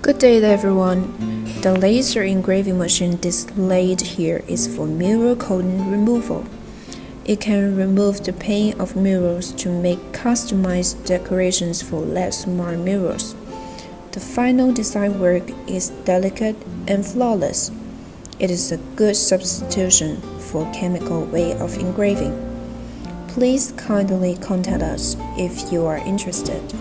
Good day everyone. The laser engraving machine displayed here is for mirror coating removal. It can remove the paint of mirrors to make customized decorations for less smart mirrors. The final design work is delicate and flawless. It is a good substitution for chemical way of engraving. Please kindly contact us if you are interested.